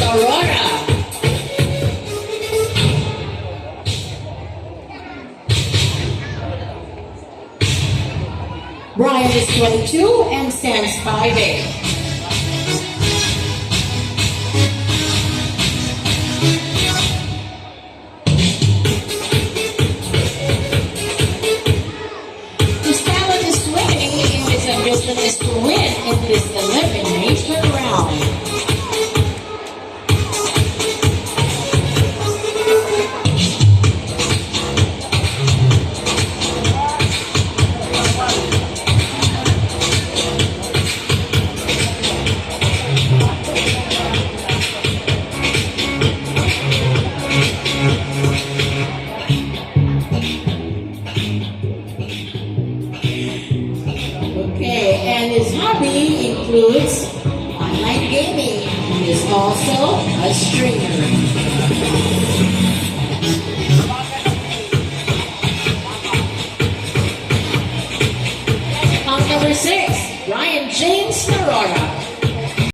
Aurora. Brian is 22 and stands 5'8". His talent is swimming and his ambition is to win in this elimination round. And his hobby includes online gaming. He is also a streamer. On number 6, Ryan James Aurora.